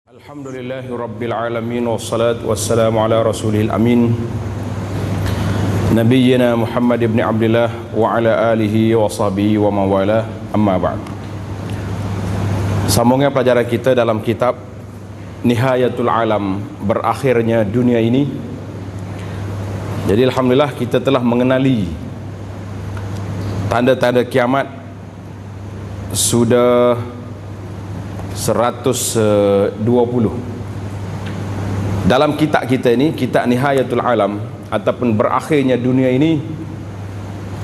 Alhamdulillahi Rabbil Alamin wassalatu wassalamu ala rasulihil amin Nabiyyina Muhammad ibn Abdullah wa ala alihi wa sahbihi wa mawalah amma ba'd. Sambungnya pelajaran kita dalam kitab Nihayatul Alam, berakhirnya dunia ini. Jadi alhamdulillah kita telah mengenali tanda-tanda kiamat sudah 120. Dalam kitab kita ini, kitab Nihayatul Alam ataupun berakhirnya dunia ini,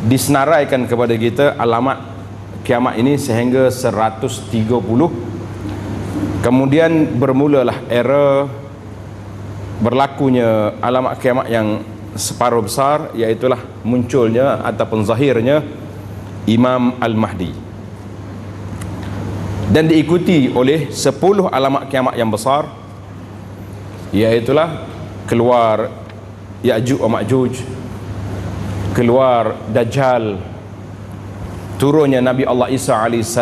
disenaraikan kepada kita alamat kiamat ini sehingga 130. Kemudian bermulalah era berlakunya alamat kiamat yang separuh besar, iaitulah munculnya ataupun zahirnya Imam Al-Mahdi, dan diikuti oleh 10 alamat kiamat yang besar, iaitulah keluar Ya'juj wa Ma'juj, keluar Dajjal, turunnya Nabi Allah Isa AS,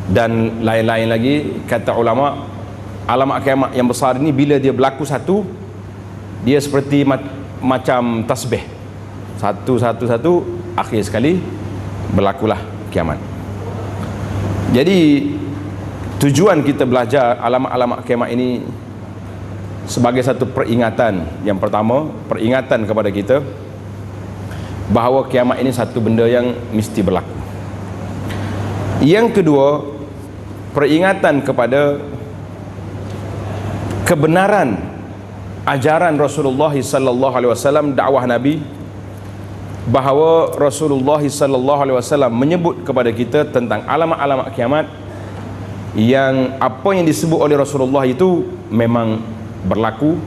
dan lain-lain lagi. Kata ulama, alamat kiamat yang besar ini bila dia berlaku satu, dia seperti macam tasbih, satu, akhir sekali berlakulah kiamat. Jadi tujuan kita belajar alamat-alamat kiamat ini sebagai satu peringatan. Yang pertama, peringatan kepada kita bahawa kiamat ini satu benda yang mesti berlaku. Yang kedua, peringatan kepada kebenaran ajaran Rasulullah sallallahu alaihi wasallam, dakwah Nabi, bahawa Rasulullah sallallahu alaihi wasallam menyebut kepada kita tentang alamat-alamat kiamat yang apa yang disebut oleh Rasulullah itu memang berlaku,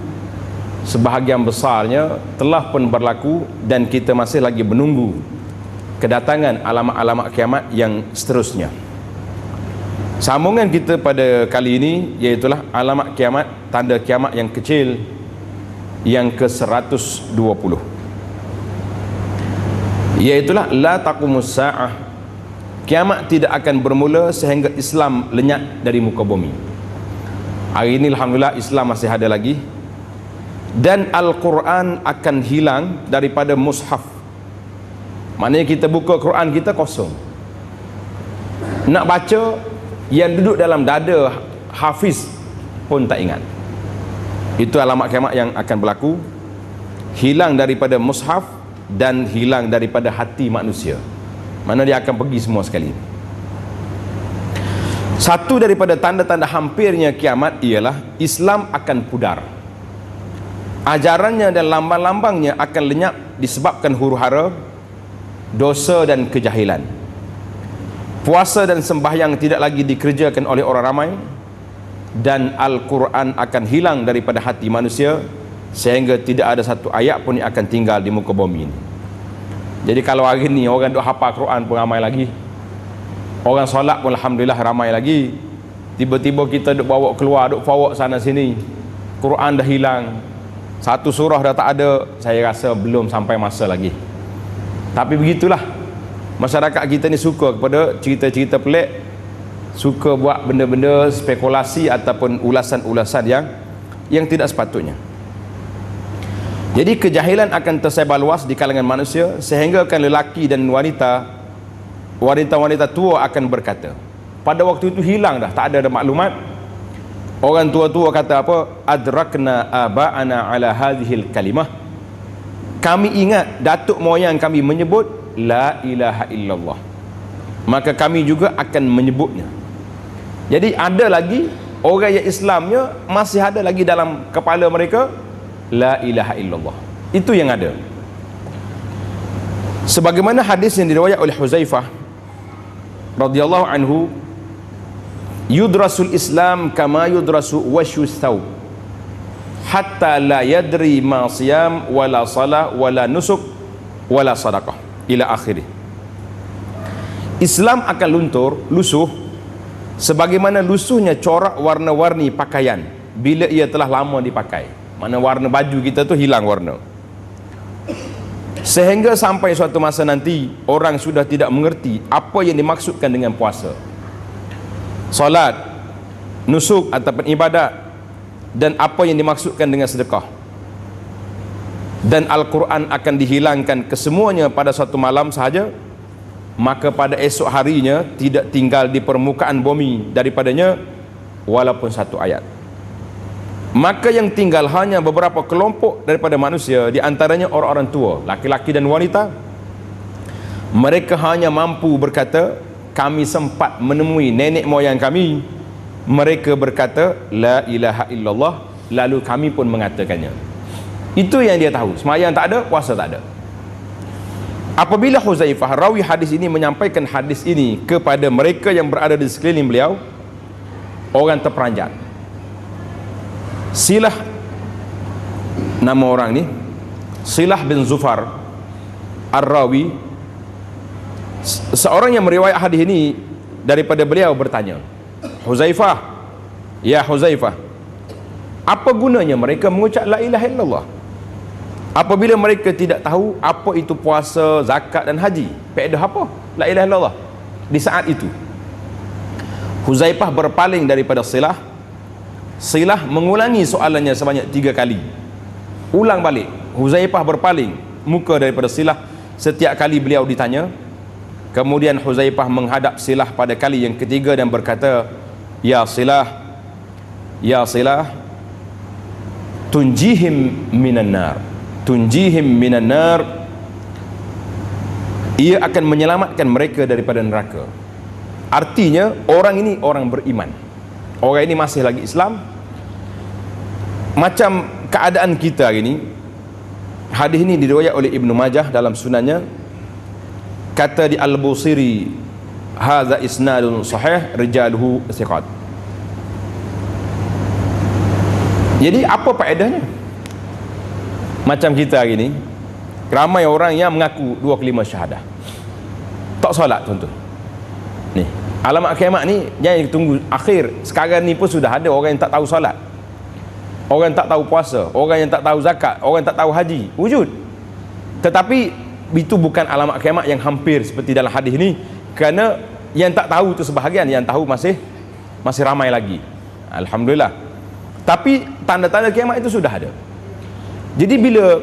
sebahagian besarnya telah pun berlaku, dan kita masih lagi menunggu kedatangan alamat-alamat kiamat yang seterusnya. Sambungan kita pada kali ini iaitulah alamat kiamat, tanda kiamat yang kecil yang ke-120, iaitulah la taqumus sa'ah, kiamat tidak akan bermula sehingga Islam lenyap dari muka bumi. Hari ini alhamdulillah Islam masih ada lagi, dan Al-Quran akan hilang daripada mushaf. Maknanya kita buka Quran kita kosong, nak baca yang duduk dalam dada hafiz pun tak ingat. Itu alamat kiamat yang akan berlaku, hilang daripada mushaf dan hilang daripada hati manusia. Mana dia akan pergi semua sekali. Satu daripada tanda-tanda hampirnya kiamat ialah Islam akan pudar. Ajarannya dan lambang-lambangnya akan lenyap disebabkan huru-hara, dosa dan kejahilan. Puasa dan sembahyang tidak lagi dikerjakan oleh orang ramai, dan Al-Quran akan hilang daripada hati manusia sehingga tidak ada satu ayat pun yang akan tinggal di muka bumi ini. Jadi kalau hari ni orang duk hafal Quran pun ramai lagi, orang solat pun alhamdulillah ramai lagi, tiba-tiba kita duk bawa keluar, duk forward sana sini, Quran dah hilang, satu surah dah tak ada, saya rasa belum sampai masa lagi. Tapi begitulah, masyarakat kita ni suka kepada cerita-cerita pelik, suka buat benda-benda spekulasi ataupun ulasan-ulasan yang tidak sepatutnya. Jadi kejahilan akan tersebar luas di kalangan manusia sehingga akan lelaki dan wanita tua akan berkata, pada waktu itu hilang dah, tak ada maklumat. Orang tua-tua kata apa? Adrakna aba'ana ala hadhil kalimah, kami ingat datuk moyang kami menyebut la ilaha illallah, maka kami juga akan menyebutnya. Jadi ada lagi orang yang Islamnya masih ada lagi dalam kepala mereka la ilaha illallah. Itu yang ada. Sebagaimana hadis yang diriwayat oleh Huzaifah radhiyallahu anhu, yudrasul Islam kama yudrasu wasyu thawb hatta la yadri ma siyam wala salah wala nusuk wala sadaqah ila akhirih. Islam akan lusuh sebagaimana lusuhnya corak warna-warni pakaian bila ia telah lama dipakai. Mana warna baju kita tu hilang warna, sehingga sampai suatu masa nanti orang sudah tidak mengerti apa yang dimaksudkan dengan puasa, solat, nusuk ataupun ibadat, dan apa yang dimaksudkan dengan sedekah. Dan Al-Quran akan dihilangkan kesemuanya pada satu malam sahaja, maka pada esok harinya tidak tinggal di permukaan bumi daripadanya walaupun satu ayat. Maka yang tinggal hanya beberapa kelompok daripada manusia, di antaranya orang-orang tua, laki-laki dan wanita. Mereka hanya mampu berkata, kami sempat menemui nenek moyang kami, mereka berkata la ilaha illallah, lalu kami pun mengatakannya. Itu yang dia tahu. Sembahyang tak ada, puasa tak ada. Apabila Huzaifah, rawi hadis ini, menyampaikan hadis ini kepada mereka yang berada di sekeliling beliau, orang terperanjat. Silah, nama orang ni Silah bin Zufar Ar-Rawi, seorang yang meriwayat hadis ini daripada beliau, bertanya, Huzaifah, ya Huzaifah, apa gunanya mereka mengucap la ilaha illallah apabila mereka tidak tahu apa itu puasa, zakat dan haji? Faedah apa la ilaha illallah di saat itu? Huzaifah berpaling daripada Silah. Silah mengulangi soalannya sebanyak 3 kali. Ulang balik, Huzaifah berpaling muka daripada Silah setiap kali beliau ditanya. Kemudian Huzaifah menghadap Silah pada kali yang ketiga dan berkata, ya Silah, ya Silah, tunjihim minan nar, tunjihim minan nar, ia akan menyelamatkan mereka daripada neraka. Artinya orang ini orang beriman, orang ini masih lagi Islam. Macam keadaan kita hari ini. Hadis ini diriwayat oleh Ibnu Majah dalam sunannya. Kata di Al-Busiri, hadza isnadun sahih rijaluhu thiqat. Jadi apa faedahnya? Macam kita hari ini, ramai orang yang mengaku 2 kelima syahadah, tak solat tuan-tuan. Ni alamat kiamat ni jangan tunggu akhir. Sekarang ni pun sudah ada orang yang tak tahu solat, orang yang tak tahu puasa, orang yang tak tahu zakat, orang yang tak tahu haji, wujud. Tetapi itu bukan alamat kiamat yang hampir seperti dalam hadis ni, kerana yang tak tahu tu sebahagian, yang tahu masih ramai lagi, alhamdulillah. Tapi tanda-tanda kiamat itu sudah ada. Jadi bila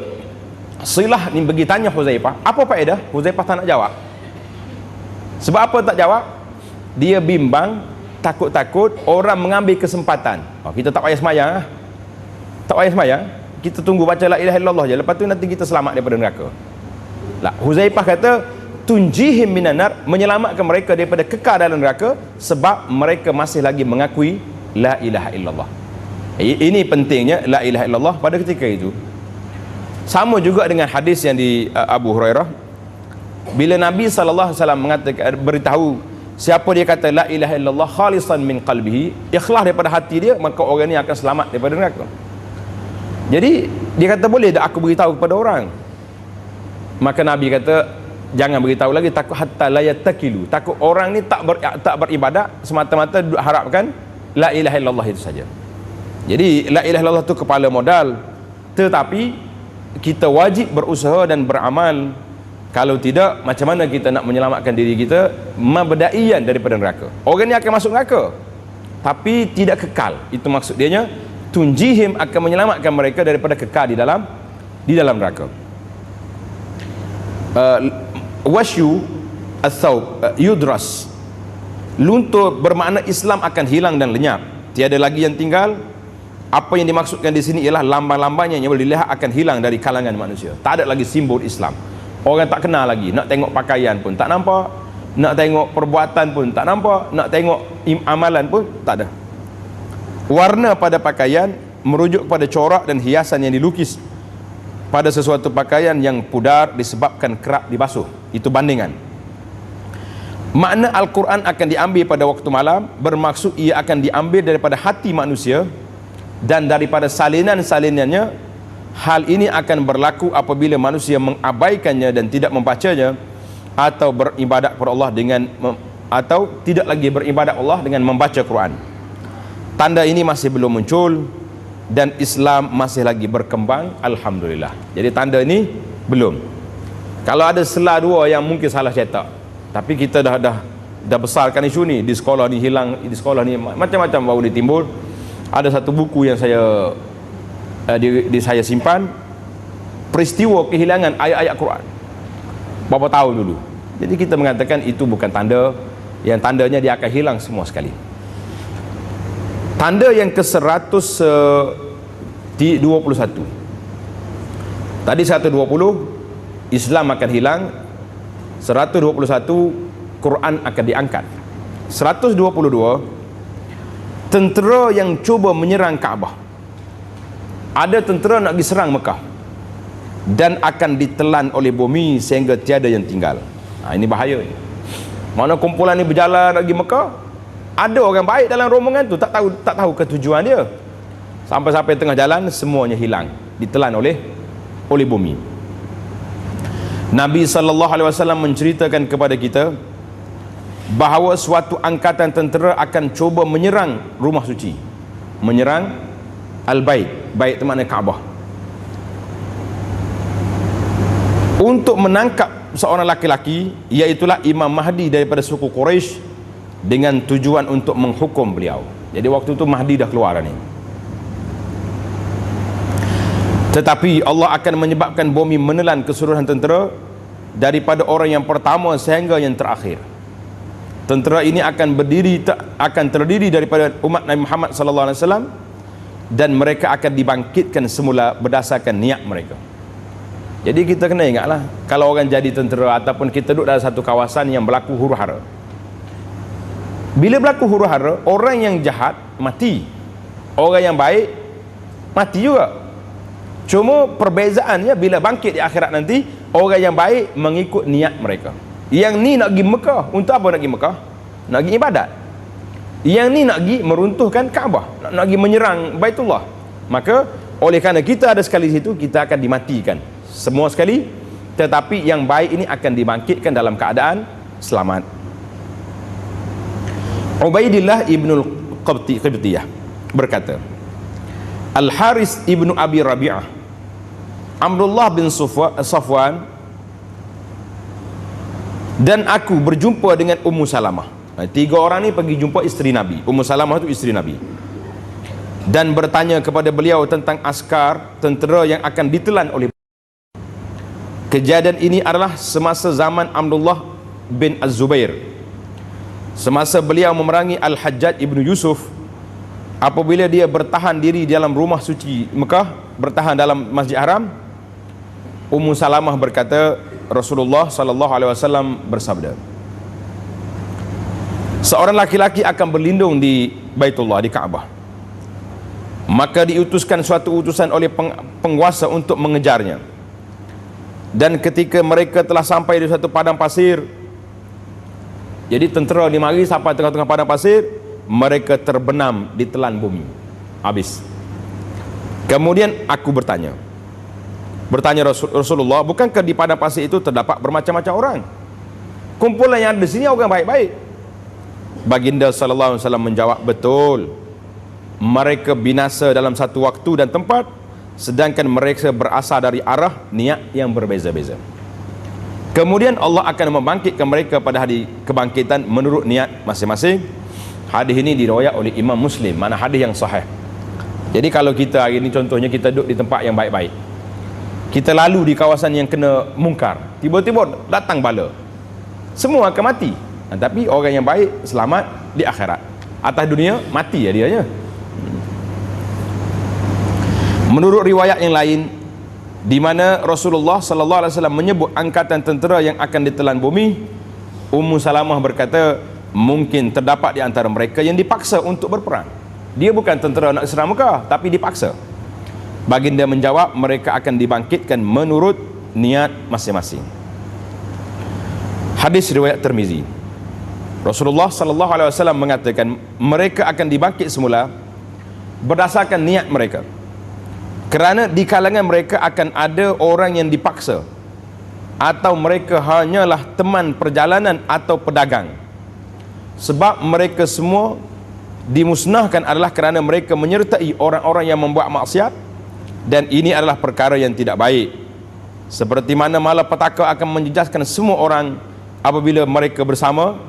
Silah ni pergi tanya Huzaifah, apa faedah? Huzaifah tak nak jawab. Sebab apa tak jawab? Dia bimbang, takut-takut orang mengambil kesempatan. Kita tak payah semayang, tak payah semayang, kita tunggu baca la ilaha illallah je, lepas tu nanti kita selamat daripada neraka. Lah, Huzaifah kata tunjihim minan nar, menyelamatkan mereka daripada kekal dalam neraka, sebab mereka masih lagi mengakui la ilaha illallah. Ini pentingnya la ilaha illallah pada ketika itu. Sama juga dengan hadis yang di Abu Hurairah, bila Nabi SAW mengatakan, beritahu siapa dia kata la ilaha illallah khalisan min qalbihi, ikhlas daripada hati dia, maka orang ni akan selamat daripada neraka. Jadi dia kata, boleh tak aku beritahu kepada orang? Maka Nabi kata, jangan beritahu lagi, takut hatta la yattakilu, takut orang ni tak beribadat semata-mata harapkan la ilaha illallah itu saja. Jadi la ilaha illallah itu kepala modal, tetapi kita wajib berusaha dan beramal. Kalau tidak, macam mana kita nak menyelamatkan diri kita mabdaiyan daripada neraka? Orang ni akan masuk neraka, tapi tidak kekal. Itu maksud dia, tunjihim, akan menyelamatkan mereka daripada kekal di dalam neraka. Wasyu al-thawb yudras, luntur bermakna Islam akan hilang dan lenyap, tiada lagi yang tinggal. Apa yang dimaksudkan di sini ialah lambang-lambangnya yang boleh dilihat akan hilang dari kalangan manusia. Tak ada lagi simbol Islam. Orang tak kenal lagi. Nak tengok pakaian pun tak nampak, nak tengok perbuatan pun tak nampak, nak tengok amalan pun tak ada. Warna pada pakaian merujuk pada corak dan hiasan yang dilukis pada sesuatu pakaian yang pudar disebabkan kerap dibasuh. Itu bandingan. Makna Al-Quran akan diambil pada waktu malam, bermaksud ia akan diambil daripada hati manusia dan daripada salinan-salinannya. Hal ini akan berlaku apabila manusia mengabaikannya dan tidak membacanya, atau beribadat kepada Allah atau tidak lagi beribadat Allah dengan membaca Quran. Tanda ini masih belum muncul dan Islam masih lagi berkembang, alhamdulillah. Jadi tanda ini belum. Kalau ada sela dua yang mungkin salah cetak, tapi kita dah dah besarkan isu ni, di sekolah ni hilang, di sekolah ni macam-macam baru ditimbul. Ada satu buku yang saya saya simpan, peristiwa kehilangan ayat-ayat Quran berapa tahun dulu. Jadi kita mengatakan itu bukan tanda, yang tandanya dia akan hilang semua sekali. Tanda yang ke-121, tadi 120 Islam akan hilang, 121 Quran akan diangkat, 122 tentera yang cuba menyerang Kaabah. Ada tentera nak pergi serang Mekah dan akan ditelan oleh bumi sehingga tiada yang tinggal. Ini bahaya. Mana kumpulan ni berjalan pergi Mekah, ada orang baik dalam rombongan tu, tak tahu ketujuan dia. Sampai-sampai tengah jalan semuanya hilang, ditelan oleh bumi. Nabi SAW menceritakan kepada kita bahawa suatu angkatan tentera akan cuba menyerang rumah suci, menyerang Al-Bait. Bait itu makna Kaabah, untuk menangkap seorang laki-laki, iaitulah Imam Mahdi daripada suku Quraisy, dengan tujuan untuk menghukum beliau. Jadi waktu itu Mahdi dah keluar ni. Tetapi Allah akan menyebabkan bumi menelan keseluruhan tentera, daripada orang yang pertama sehingga yang terakhir. Tentera ini akan terdiri daripada umat Nabi Muhammad sallallahu alaihi wasallam, dan mereka akan dibangkitkan semula berdasarkan niat mereka. Jadi kita kena ingatlah, kalau orang jadi tentera ataupun kita duduk dalam satu kawasan yang berlaku huru-hara, bila berlaku huru-hara, orang yang jahat mati, orang yang baik mati juga. Cuma perbezaannya bila bangkit di akhirat nanti, orang yang baik mengikut niat mereka. Yang ni nak pergi Mekah, untuk apa nak pergi Mekah? Nak pergi ibadat. Yang ni nak pergi meruntuhkan Kaabah, nak pergi menyerang Baitullah. Maka oleh kerana kita ada sekali situ, kita akan dimatikan semua sekali. Tetapi yang baik ini akan dibangkitkan dalam keadaan selamat. Ubaidillah ibnul Qibtiyah berkata, Al-Haris ibnu Abi Rabi'ah, Amrullah bin Safwan, dan aku berjumpa dengan Ummu Salamah. Tiga orang ni pergi jumpa isteri Nabi. Ummu Salamah itu isteri Nabi, dan bertanya kepada beliau tentang askar tentera yang akan ditelan oleh. Kejadian ini adalah semasa zaman Abdullah bin Az-Zubair, semasa beliau memerangi Al-Hajjaj ibnu Yusuf. Apabila dia bertahan diri di dalam rumah suci Mekah, bertahan dalam Masjid Haram, Ummu Salamah berkata, Rasulullah sallallahu alaihi wasallam bersabda, seorang laki-laki akan berlindung di Baitullah, di Kaabah, maka diutuskan suatu utusan oleh penguasa untuk mengejarnya. Dan ketika mereka telah sampai di suatu padang pasir, jadi tentera dimari sampai tengah-tengah padang pasir, mereka terbenam ditelan bumi, habis. Kemudian aku bertanya Rasulullah, bukankah di padang pasir itu terdapat bermacam-macam orang? Kumpulan yang ada di sini orang baik-baik. Baginda sallallahu alaihi wasallam menjawab, betul, mereka binasa dalam satu waktu dan tempat, sedangkan mereka berasal dari arah niat yang berbeza-beza. Kemudian Allah akan membangkitkan mereka pada hari kebangkitan menurut niat masing-masing. Hadis ini diriwayat oleh Imam Muslim, mana hadis yang sahih. Jadi kalau kita hari ini contohnya kita duduk di tempat yang baik-baik, kita lalu di kawasan yang kena mungkar, tiba-tiba datang bala, semua akan mati. Tapi orang yang baik selamat di akhirat. Atas dunia mati ya dianya. Menurut riwayat yang lain, di mana Rasulullah sallallahu alaihi wasallam menyebut angkatan tentera yang akan ditelan bumi, Ummu Salamah berkata, mungkin terdapat di antara mereka yang dipaksa untuk berperang. Dia bukan tentera nak serang Mekah, tapi dipaksa. Baginda menjawab, mereka akan dibangkitkan menurut niat masing-masing. Hadis riwayat Tirmizi. Rasulullah sallallahu alaihi wasallam mengatakan, mereka akan dibangkit semula berdasarkan niat mereka. Kerana di kalangan mereka akan ada orang yang dipaksa, atau mereka hanyalah teman perjalanan atau pedagang. Sebab mereka semua dimusnahkan adalah kerana mereka menyertai orang-orang yang membuat maksiat, dan ini adalah perkara yang tidak baik. Seperti mana malapetaka akan menjejaskan semua orang apabila mereka bersama,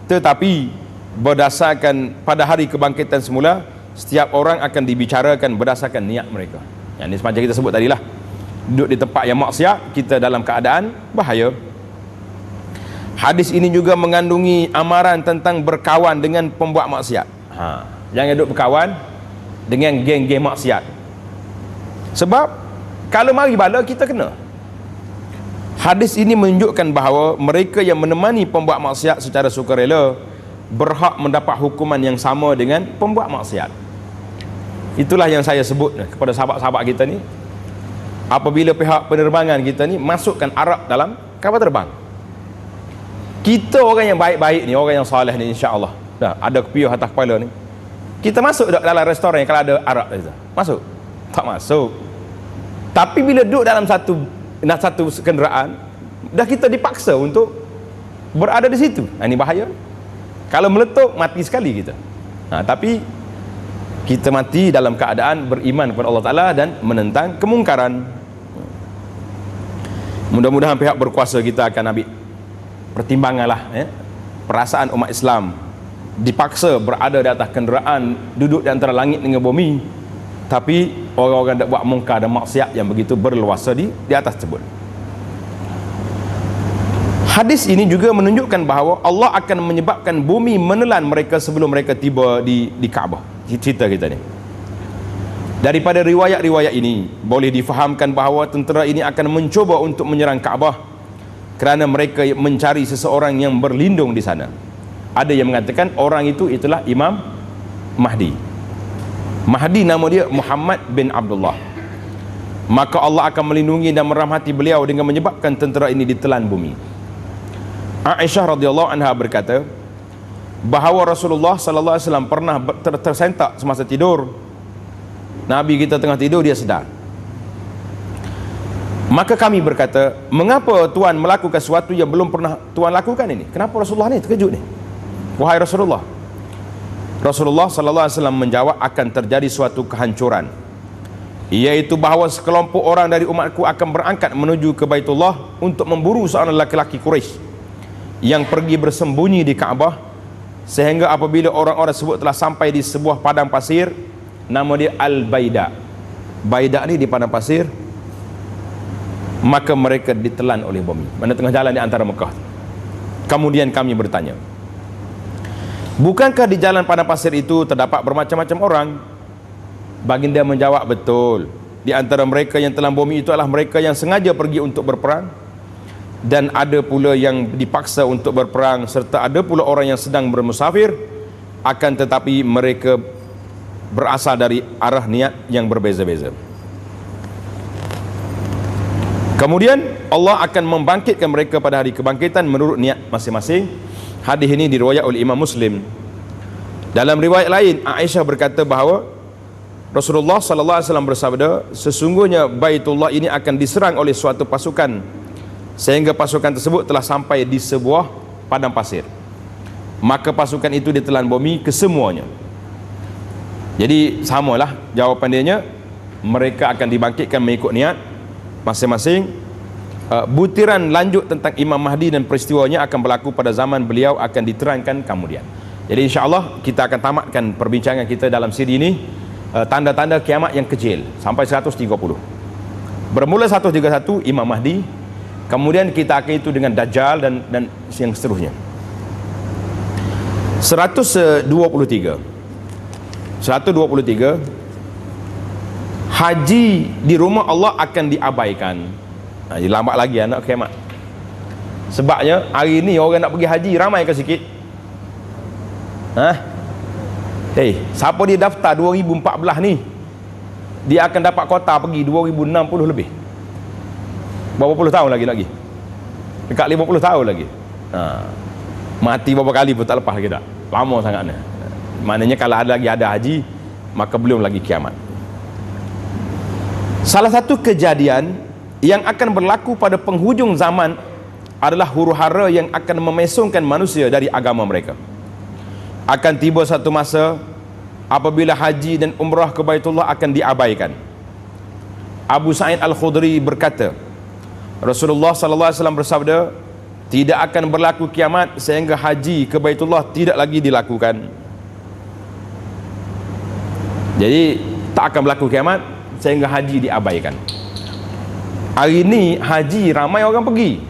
Tetapi berdasarkan pada hari kebangkitan semula, setiap orang akan dibicarakan berdasarkan niat mereka. Yang ini semacam kita sebut tadilah, duduk di tempat yang maksiat, kita dalam keadaan bahaya. Hadis ini juga mengandungi amaran tentang berkawan dengan pembuat maksiat. Jangan duduk berkawan dengan geng-geng maksiat. Sebab kalau mari bala, kita kena. Hadis ini menunjukkan bahawa mereka yang menemani pembuat maksiat secara sukarela berhak mendapat hukuman yang sama dengan pembuat maksiat. Itulah yang saya sebut kepada sahabat-sahabat kita ni, apabila pihak penerbangan kita ni masukkan arak dalam kapal terbang, kita orang yang baik-baik ni, orang yang soleh ni, insya-Allah dah ada kepiuh atas kepala ni, kita masuk dalam restoran kalau ada arak kita masuk? Tak masuk. Tapi bila duduk dalam satu kenderaan, dah kita dipaksa untuk berada di situ. Ini bahaya. Kalau meletup, mati sekali kita. Tapi kita mati dalam keadaan beriman kepada Allah Ta'ala dan menentang kemungkaran. Mudah-mudahan pihak berkuasa kita akan ambil pertimbanganlah perasaan umat Islam dipaksa berada di atas kenderaan, duduk di antara langit dengan bumi, tapi orang-orang yang buat mungkar dan maksiat yang begitu berleluasa di atas tersebut. Hadis ini juga menunjukkan bahawa Allah akan menyebabkan bumi menelan mereka sebelum mereka tiba di Kaabah. Cerita kita ni, daripada riwayat-riwayat ini boleh difahamkan bahawa tentera ini akan mencuba untuk menyerang Kaabah kerana mereka mencari seseorang yang berlindung di sana. Ada yang mengatakan orang itulah Imam Mahdi. Mahdi nama dia Muhammad bin Abdullah. Maka Allah akan melindungi dan merahmati beliau dengan menyebabkan tentera ini ditelan bumi. Aisyah radhiyallahu anha berkata bahawa Rasulullah sallallahu alaihi wasallam pernah tersentak semasa tidur. Nabi kita tengah tidur, dia sedar. Maka kami berkata, mengapa Tuhan melakukan sesuatu yang belum pernah Tuhan lakukan ini? Kenapa Rasulullah ni terkejut ni? Wahai Rasulullah. Rasulullah sallallahu alaihi wasallam menjawab, akan terjadi suatu kehancuran, iaitu bahawa sekelompok orang dari umatku akan berangkat menuju ke Baitullah untuk memburu seorang lelaki Quraisy yang pergi bersembunyi di Kaabah, sehingga apabila orang-orang tersebut telah sampai di sebuah padang pasir, nama dia Al-Baida. Baida ni di padang pasir, maka mereka ditelan oleh bumi. Mana tengah jalan di antara Mekah. Kemudian kami bertanya, bukankah di jalan padang pasir itu terdapat bermacam-macam orang? Baginda menjawab, betul. Di antara mereka yang telan bumi itu adalah mereka yang sengaja pergi untuk berperang, dan ada pula yang dipaksa untuk berperang, serta ada pula orang yang sedang bermusafir, akan tetapi mereka berasal dari arah niat yang berbeza-beza. Kemudian Allah akan membangkitkan mereka pada hari kebangkitan menurut niat masing-masing. Hadis ini diriwayatkan oleh Imam Muslim. Dalam riwayat lain, Aisyah berkata bahawa Rasulullah sallallahu alaihi wasallam bersabda, sesungguhnya Baitullah ini akan diserang oleh suatu pasukan, sehingga pasukan tersebut telah sampai di sebuah padang pasir. Maka pasukan itu ditelan bumi kesemuanya. Jadi samalah jawapan dia, mereka akan dibangkitkan mengikut niat masing-masing. Butiran lanjut tentang Imam Mahdi dan peristiwanya akan berlaku pada zaman beliau akan diterangkan kemudian. Jadi insya-Allah kita akan tamatkan perbincangan kita dalam siri ini, tanda-tanda kiamat yang kecil, sampai 130. Bermula 131 Imam Mahdi, kemudian kita akan itu dengan Dajjal dan yang seterusnya. 123 haji di rumah Allah akan diabaikan. Jadi lambat lagi anak kiamat. Sebabnya hari ni orang nak pergi haji ramai ke sikit? Siapa dia daftar 2014 ni, dia akan dapat kota pergi 2060 lebih. Berapa puluh tahun lagi? Dekat 50 tahun lagi. Mati berapa kali pun tak lepas lagi dah. Lama sangat ni. Maknanya kalau ada haji, maka belum lagi kiamat. Salah satu kejadian yang akan berlaku pada penghujung zaman adalah huru-hara yang akan memesongkan manusia dari agama mereka. Akan tiba satu masa apabila haji dan umrah ke Baitullah akan diabaikan. Abu Sa'id Al-Khudri berkata, Rasulullah sallallahu alaihi wasallam bersabda, tidak akan berlaku kiamat sehingga haji ke Baitullah tidak lagi dilakukan. Jadi tak akan berlaku kiamat sehingga haji diabaikan. Hari ini haji ramai orang pergi,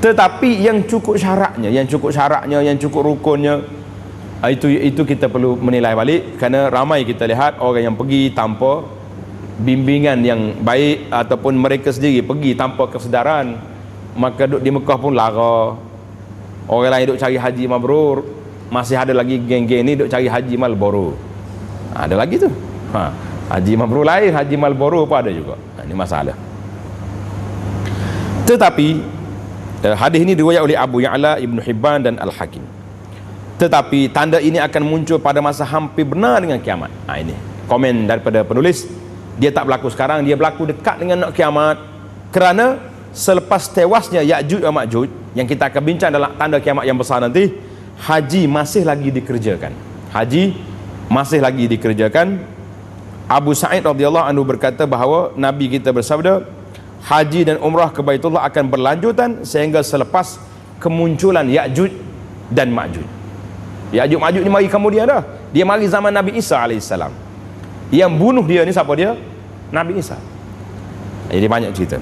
tetapi yang cukup syaratnya, yang cukup rukunnya, itu kita perlu menilai balik, kerana ramai kita lihat orang yang pergi tanpa bimbingan yang baik, ataupun mereka sendiri pergi tanpa kesedaran, maka duduk di Mekah pun lara. Orang lain duduk cari haji mabrur, masih ada lagi geng-geng ni duduk cari haji Malboro. Ada lagi tu. Haji mabrur lain, haji Malboro pun ada juga. Ini masalah. Tetapi hadis ini diriwayat oleh Abu Ya'la, Ibn Hibban dan Al-Hakim. Tetapi tanda ini akan muncul pada masa hampir benar dengan kiamat. Ini komen daripada penulis. Dia tak berlaku sekarang, dia berlaku dekat dengan nak kiamat, kerana selepas tewasnya Ya'juj dan Ma'juj, yang kita akan bincang dalam tanda kiamat yang besar nanti, haji masih lagi dikerjakan. Haji masih lagi dikerjakan. Abu Sa'id radhiyallahu anhu berkata bahawa Nabi kita bersabda, haji dan umrah ke Baitullah akan berlanjutan sehingga selepas kemunculan Ya'juj dan Ma'juj. Ya'juj Ma'juj ni mari kemudian dah. Dia mari zaman Nabi Isa alaihissalam. Yang bunuh dia ni siapa dia? Nabi Isa. Jadi banyak cerita.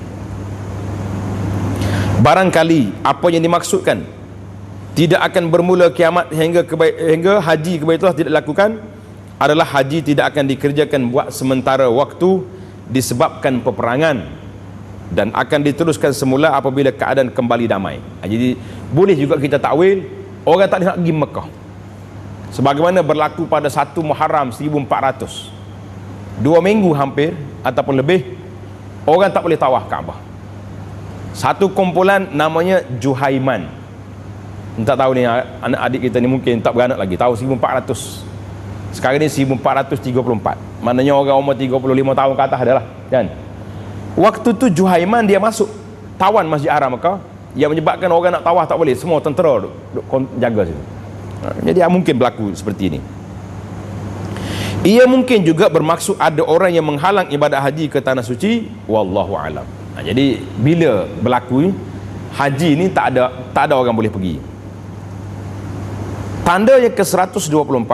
Barangkali apa yang dimaksudkan tidak akan bermula kiamat hingga haji ke Baitullah tidak dilakukan adalah haji tidak akan dikerjakan buat sementara waktu disebabkan peperangan, dan akan diteruskan semula apabila keadaan kembali damai. Jadi boleh juga kita takwil orang tak nak pergi Mekah, sebagaimana berlaku pada 1 Muharram 1400, 2 minggu hampir ataupun lebih orang tak boleh tawaf Kaabah. Satu kumpulan namanya Juhaiman, tak tahu ni anak adik kita ni mungkin tak beranak lagi, tahu 1400, sekarang ni 1434, maknanya orang umur 35 tahun ke atas adalah kan. Waktu tu Juhaiman dia masuk tawan Masjid Haram Mekah, yang menyebabkan orang nak tawaf tak boleh, semua tentera duk jaga situ. Jadi mungkin berlaku seperti ini. Ia mungkin juga bermaksud ada orang yang menghalang ibadat haji ke tanah suci, wallahu alam. Jadi bila berlaku haji ni tak ada orang boleh pergi. Tanda yang ke-124,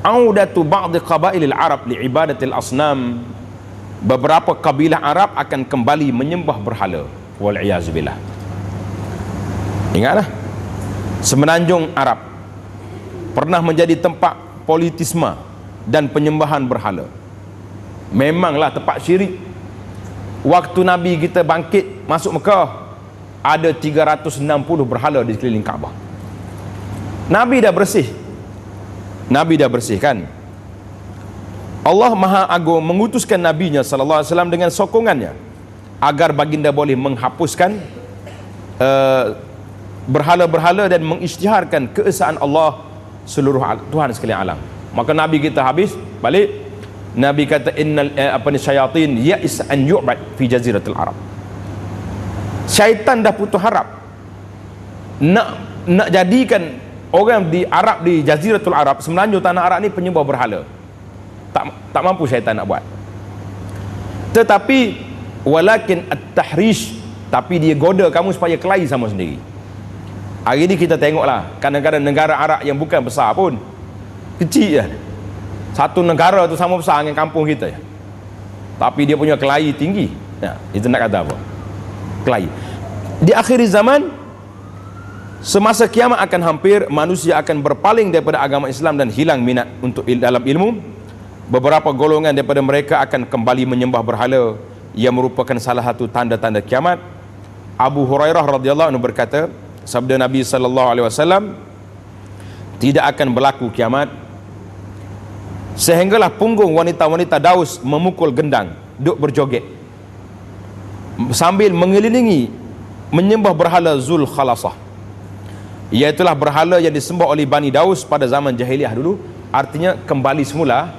audatu ba'd qabailil Arab li ibadatil asnam. Beberapa kabilah Arab akan kembali menyembah berhala. Wal iyaz billah. Ingatlah, semenanjung Arab pernah menjadi tempat politisme dan penyembahan berhala. Memanglah tempat syirik. Waktu Nabi kita bangkit masuk Mekah, ada 360 berhala di sekeliling Kaabah. Nabi dah bersih. Nabi dah bersihkan. Allah Maha Agung mengutuskan Nabinya sallallahu alaihi wasallam dengan sokongannya agar baginda boleh menghapuskan berhala-berhala dan mengisytiharkan keesaan Allah seluruh Tuhan sekalian alam. Maka Nabi kita habis balik, Nabi kata innal syayatin ya'is an yu'bad fi jaziratil Arab. Syaitan dah putus harap nak jadikan orang di Arab, di jaziratul Arab, semenanjung tanah Arab ni penyembah berhala. Tak mampu syaitan nak buat. Tetapi walakin at-tahrish, tapi dia goda kamu supaya kelahi sama sendiri. Hari ni kita tengoklah, kadang-kadang negara Arab yang bukan besar pun, kecil je, satu negara tu sama besar dengan kampung kita je, tapi dia punya kelahi tinggi. Itu nak kata apa? Kelahi. Di akhir zaman, semasa kiamat akan hampir, manusia akan berpaling daripada agama Islam dan hilang minat untuk dalam ilmu. Beberapa golongan daripada mereka akan kembali menyembah berhala, yang merupakan salah satu tanda-tanda kiamat. Abu Hurairah radhiyallahu anhu berkata, sabda Nabi sallallahu alaihi wasallam, tidak akan berlaku kiamat sehinggalah punggung wanita-wanita Daus memukul gendang, duk berjoget sambil mengelilingi menyembah berhala Zul Khalasah, iaitulah berhala yang disembah oleh Bani Daus pada zaman jahiliah dulu. Artinya kembali semula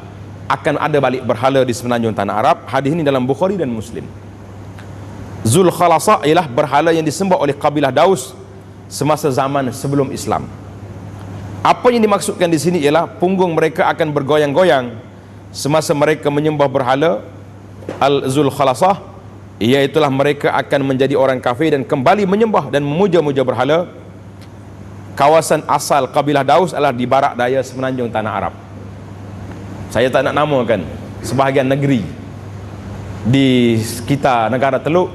akan ada balik berhala di semenanjung tanah Arab. Hadis ini dalam Bukhari dan Muslim. Zul Khalasah ialah berhala yang disembah oleh kabilah Daus semasa zaman sebelum Islam. Apa yang dimaksudkan di sini ialah punggung mereka akan bergoyang-goyang semasa mereka menyembah berhala Al-Zul Khalasah, iaitulah mereka akan menjadi orang kafir dan kembali menyembah dan memuja-muja berhala. Kawasan asal kabilah Daus adalah di barat daya semenanjung tanah Arab. Saya tak nak namakan sebahagian negeri di sekitar negara Teluk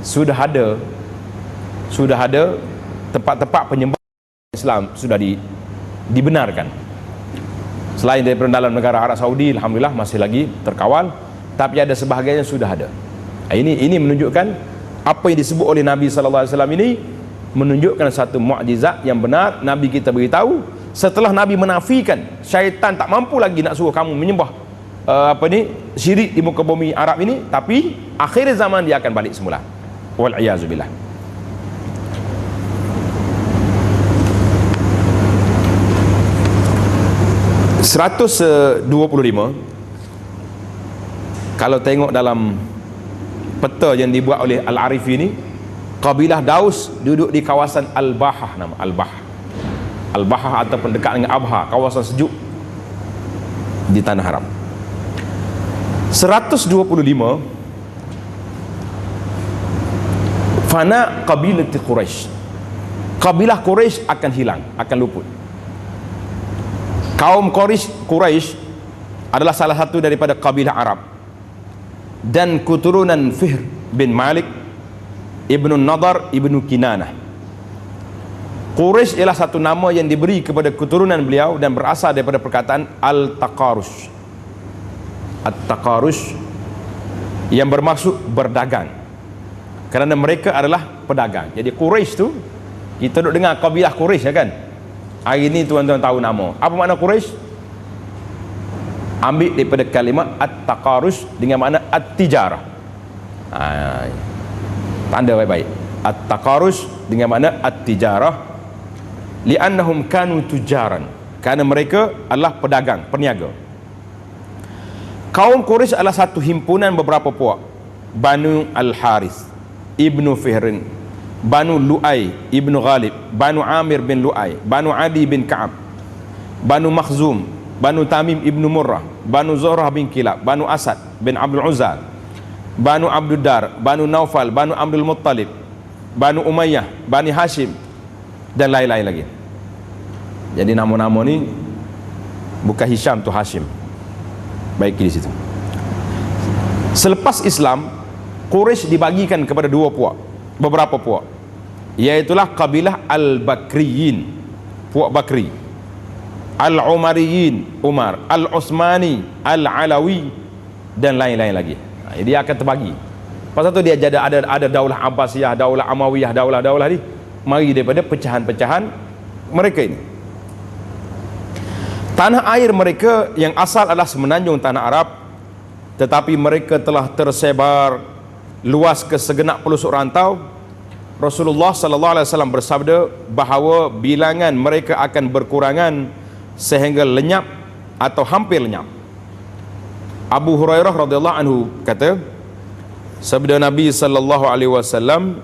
sudah ada tempat-tempat penyembahan Islam sudah dibenarkan. Selain daripada dalam negara Arab Saudi, alhamdulillah masih lagi terkawal, tapi ada sebahagiannya sudah ada. Ini menunjukkan apa yang disebut oleh Nabi sallallahu alaihi wasallam ini menunjukkan satu mukjizat yang benar. Nabi kita beritahu setelah Nabi menafikan syaitan tak mampu lagi nak suruh kamu menyembah syirik di muka bumi Arab ini, tapi akhir zaman dia akan balik semula. Wal iyazu billah. Kalau tengok dalam peta yang dibuat oleh Al-Arifi ini, kabilah Daus duduk di kawasan Al-Bahah, nama Al-Bahah ataupun dekat dengan Abha, kawasan sejuk di tanah Arab. 125 fana kabilah Quraisy. Kabilah Quraisy akan hilang, akan luput. Kaum Quraisy adalah salah satu daripada kabilah Arab dan keturunan Fihr bin Malik Ibnu Nadar Ibnu Kinanah. Quraisy ialah satu nama yang diberi kepada keturunan beliau dan berasal daripada perkataan Al-Taqarus. At-Taqarus yang bermaksud berdagang, kerana mereka adalah pedagang. Jadi Quraisy tu, kita duk dengar kabilah Quraisy ya kan. Hari ini tuan-tuan tahu nama. Apa makna Quraisy? Ambil daripada kalimah At-Taqarus dengan makna At-Tijarah. Tanda baik-baik. At-Taqarus dengan makna At-Tijarah, li'annahum kanu tujaran, kerana mereka adalah pedagang, perniaga. Kaum Quraisy adalah satu himpunan beberapa puak. Banu Al-Harith Ibnu Fihrin, Banu Lu'ay Ibnu Ghalib, Banu Amir bin Lu'ay, Banu Adi bin Ka'ab, Banu Makhzum, Banu Tamim Ibnu Murrah, Banu Zuhrah bin Kilab, Banu Asad bin Abdul Uzza, Banu Abduddar, Banu Naufal, Banu Abdul Muttalib, Banu Umayyah, Bani Hashim, dan lain-lain lagi. Jadi nama-nama ni bukan Hisham tu Hashim. Baik di situ. Selepas Islam, Quraisy dibagikan kepada beberapa puak, iaitulah kabilah Al-Bakriyin, puak Bakri, Al-Umariyin, Umar, Al-Utsmani, Al-Alawi, dan lain-lain lagi. Dia akan terbagi. Pasal tu dia ada daulah Abbasiyah, daulah Amawiyah, daulah-daulah ni mari daripada pecahan-pecahan mereka ini. Tanah air mereka yang asal adalah semenanjung tanah Arab, tetapi mereka telah tersebar luas ke segenap pelosok rantau. Rasulullah sallallahu alaihi wasallam bersabda bahawa bilangan mereka akan berkurangan sehingga lenyap atau hampir lenyap. Abu Hurairah radhiyallahu anhu kata, sabda Nabi sallallahu alaihi wasallam,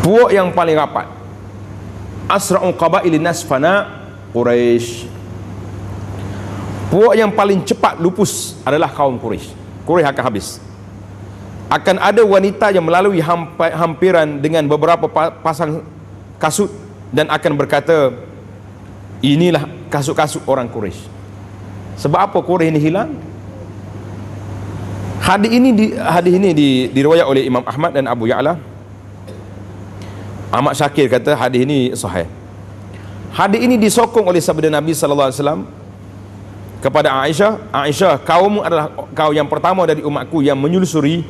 puak yang paling rapat, asra'u qabailin nas fana Quraisy. Puak yang paling cepat lupus adalah kaum Quraisy. Quraisy akan habis. Akan ada wanita yang melalui hampiran dengan beberapa pasang kasut dan akan berkata, inilah kasut-kasut orang Quraisy. Sebab apa Quraisy ini hilang? Hadis ini diriwayat oleh Imam Ahmad dan Abu Ya'la. Ahmad Syakir kata hadis ini sahih. Hadis ini disokong oleh sabda Nabi sallallahu alaihi wasallam kepada Aisyah, kaummu adalah kau yang pertama dari umatku yang menyusuri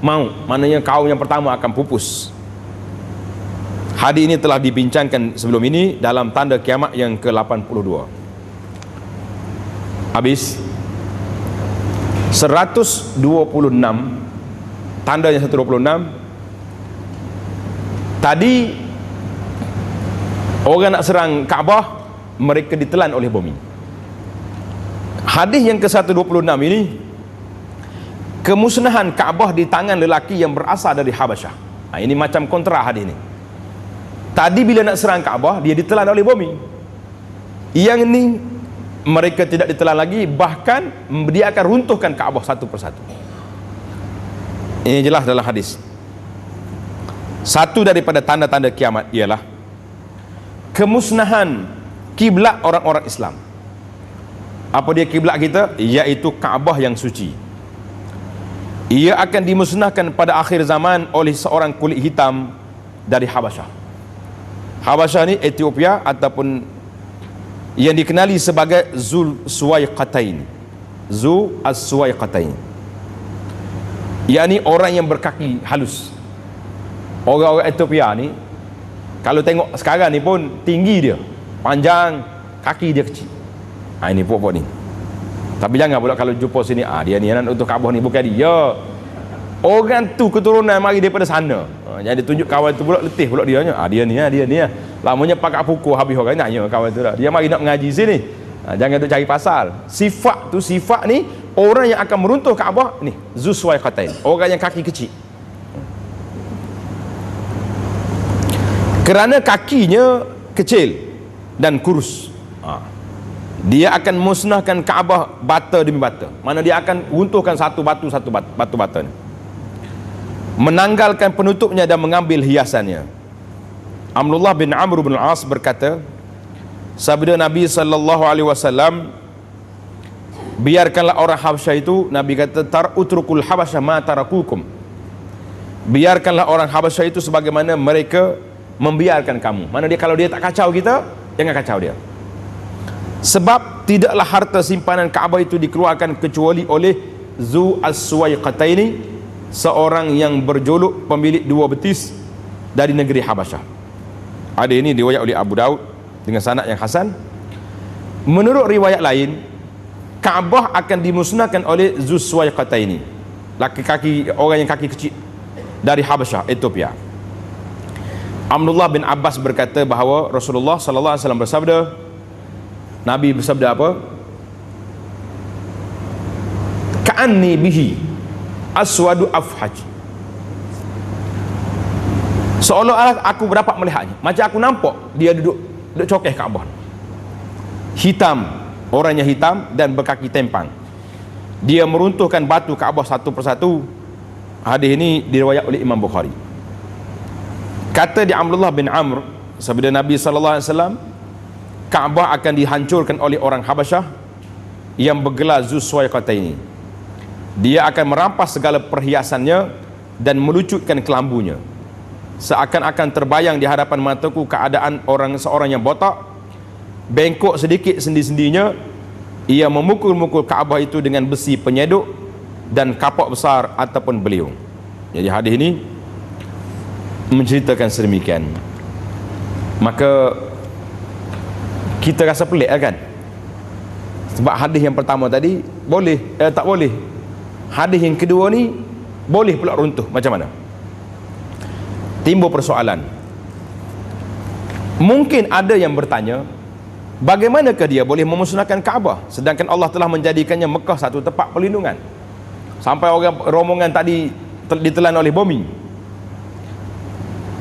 maut, maknanya kau yang pertama akan pupus. Hadis ini telah dibincangkan sebelum ini dalam tanda kiamat yang ke-82. Habis 126, tanda yang 126. Tadi orang nak serang Kaabah, mereka ditelan oleh bumi. Hadis yang ke-126 ini, kemusnahan Kaabah di tangan lelaki yang berasal dari Habasyah. Ini macam kontra hadis ini. Tadi bila nak serang Kaabah, dia ditelan oleh bumi. Yang ini mereka tidak ditelan lagi, bahkan dia akan runtuhkan Kaabah satu persatu. Ini jelas dalam hadis. Satu daripada tanda-tanda kiamat ialah kemusnahan kiblat orang-orang Islam. Apa dia kiblat kita? Iaitu Kaabah yang suci. Ia akan dimusnahkan pada akhir zaman oleh seorang kulit hitam dari Habasyah. Habasyah ni Ethiopia, ataupun yang dikenali sebagai Zul Suwaiqatain. Zu As-Suwaiqatain, yakni orang yang berkaki halus. Orang-orang Ethiopia ni kalau tengok sekarang ni pun tinggi dia, panjang, kaki dia kecil. Ini puak-puak ni. Tapi jangan pula kalau jumpa sini, dia ni nak untuk Kaabah ni, bukan dia. Orang tu keturunan mari daripada sana. Jadi tunjuk kawan tu pula letih pula dia nya. Dia ni. Lamanya pakai pukul habis orang naknya kawan tu dah. Dia mari nak mengaji sini. Jangan duk cari pasal. Sifat ni orang yang akan meruntuh Kaabah ni, Zuswaiqatain, orang yang kaki kecil. Kerana kakinya kecil dan kurus, dia akan musnahkan Kaabah bata demi bata. Mana dia akan runtuhkan satu batu bata ni, menanggalkan penutupnya dan mengambil hiasannya. Abdullah bin Amr bin Al-As berkata, sabda Nabi SAW, biarkanlah orang Habasyah itu, Nabi kata, utrukul Habasyah ma tarakukum, biarkanlah orang Habasyah itu sebagaimana mereka membiarkan kamu. Mana dia, kalau dia tak kacau kita, jangan kacau dia. Sebab tidaklah harta simpanan Kaabah itu dikeluarkan kecuali oleh Zu As-Suwaiqataini, seorang yang berjuluk pemilik dua betis dari negeri Habasyah. Ada ini riwayat oleh Abu Daud dengan sanad yang hasan. Menurut riwayat lain, Kaabah akan dimusnahkan oleh Zu Suwaiqataini, laki-laki, orang yang kaki kecil dari Habasyah, Ethiopia. Abdullah bin Abbas berkata bahawa Rasulullah sallallahu alaihi wasallam bersabda, Nabi bersabda apa? Ka'anni bihi aswadu afhaj, seolah-olah aku dapat melihatnya, macam aku nampak dia duduk cokeh Kaabah, hitam, orangnya hitam dan berkaki tempang. Dia meruntuhkan batu Kaabah satu persatu. Hadis ini diriwayat oleh Imam Bukhari. Kata di Abdullah bin Amr, sabda Nabi SAW, Kaabah akan dihancurkan oleh orang Habasyah yang bergelar Zuswaiqataini. Dia akan merampas segala perhiasannya dan melucutkan kelambunya. Seakan-akan terbayang di hadapan mataku keadaan seorang yang botak, bengkok sedikit sendi-sendinya. Ia memukul-mukul Kaabah itu dengan besi penyeduk dan kapak besar ataupun beliung. Jadi hadis ini menceritakan sedemikian. Maka kita rasa pelik kan? Sebab hadis yang pertama tadi boleh, tak boleh. Hadis yang kedua ni boleh pula runtuh. Macam mana? Timbul persoalan. Mungkin ada yang bertanya, bagaimanakah dia boleh memusnahkan Kaabah sedangkan Allah telah menjadikannya Mekah satu tempat perlindungan, sampai orang rombongan tadi ditelan oleh bumi.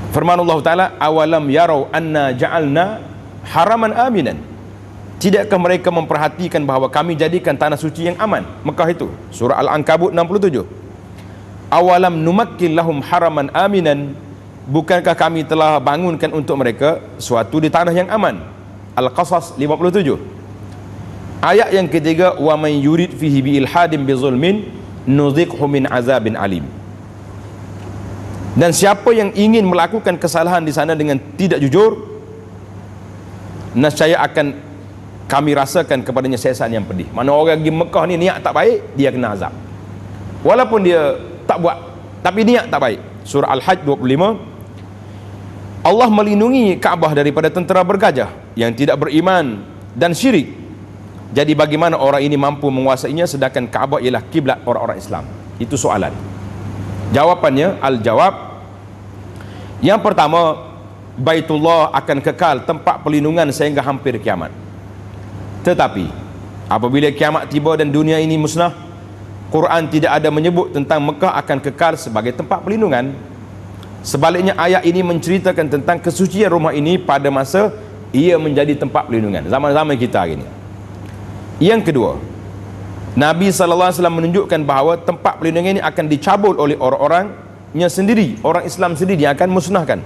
Firman Allah Ta'ala, awalam yarau anna ja'alna haraman aminan, tidakkah mereka memperhatikan bahawa kami jadikan tanah suci yang aman, Mekah itu. Surah Al-Ankabut 67. Awalam numakkil lahum haraman aminan, bukankah kami telah bangunkan untuk mereka suatu di tanah yang aman. Al-Qasas 57. Ayat yang ketiga, wa man yurid fihi bi ilhadin bi zulmin nuziqhu min azabin alim. Dan siapa yang ingin melakukan kesalahan di sana dengan tidak jujur, nescaya akan kami rasakan kepadanya siksaan yang pedih. Mana orang pergi Mekah ni niat tak baik, dia kena azab. Walaupun dia tak buat, tapi niat tak baik. Surah Al-Hajj 25. Allah melindungi Kaabah daripada tentera bergajah yang tidak beriman dan syirik. Jadi bagaimana orang ini mampu menguasainya sedangkan Kaabah ialah kiblat orang-orang Islam? Itu soalan. Jawapannya, al-jawab, yang pertama, Baitullah akan kekal tempat perlindungan sehingga hampir kiamat. Tetapi apabila kiamat tiba dan dunia ini musnah, Quran tidak ada menyebut tentang Mekah akan kekal sebagai tempat perlindungan. Sebaliknya, ayat ini menceritakan tentang kesucian rumah ini pada masa ia menjadi tempat perlindungan, zaman-zaman kita hari ini. Yang kedua, Nabi SAW menunjukkan bahawa tempat perlindungan ini akan dicabul oleh orang-orangnya sendiri, orang Islam sendiri yang akan musnahkan.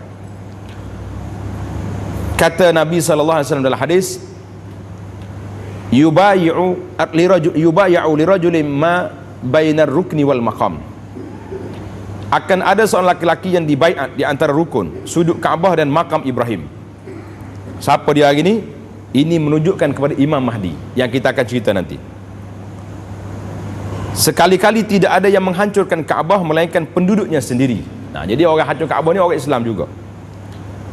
Kata Nabi SAW dalam hadis, yubay'u lirajulin ma bainar rukni wal maqam. Akan ada seorang laki-laki yang dibaiat di antara rukun, sudut Kaabah dan makam Ibrahim. Siapa dia hari ini? Ini menunjukkan kepada Imam Mahdi yang kita akan cerita nanti. Sekali-kali tidak ada yang menghancurkan Kaabah melainkan penduduknya sendiri. Nah, jadi orang hancur Kaabah ni orang Islam juga.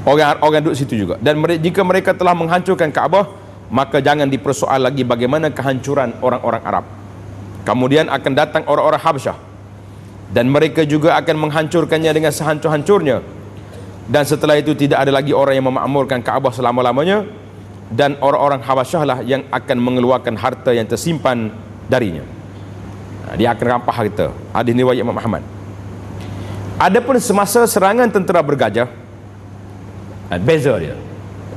Orang duduk situ juga. Dan jika mereka telah menghancurkan Kaabah, maka jangan dipersoal lagi bagaimana kehancuran orang-orang Arab. Kemudian akan datang orang-orang Habsyah, dan mereka juga akan menghancurkannya dengan sehancur-hancurnya. Dan setelah itu tidak ada lagi orang yang memakmurkan Kaabah selama-lamanya, dan orang-orang Habasyah lah yang akan mengeluarkan harta yang tersimpan darinya. Dia akan rampas harta. Hadis riwayat Imam Ahmad. Adapun semasa serangan tentera bergajah, beza dia.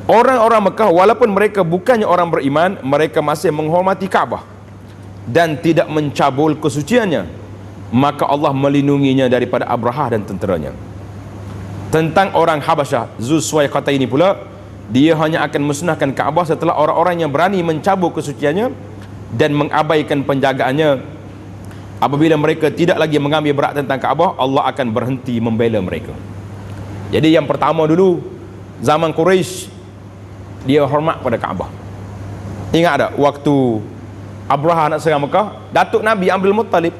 Orang-orang Mekah walaupun mereka bukannya orang beriman, mereka masih menghormati Kaabah dan tidak mencabul kesuciannya. Maka Allah melindunginya daripada Abrahah dan tenteranya. Tentang orang Habasyah, Zulsuwaiqatain ini pula, dia hanya akan musnahkan Kaabah setelah orang-orang yang berani mencabul kesuciannya dan mengabaikan penjagaannya. Apabila mereka tidak lagi mengambil berat tentang Kaabah, Allah akan berhenti membela mereka. Jadi yang pertama dulu, zaman Quraisy, dia hormat pada Kaabah. Ingat tak waktu Abrahah nak serang Mekah, datuk Nabi Abdul Muttalib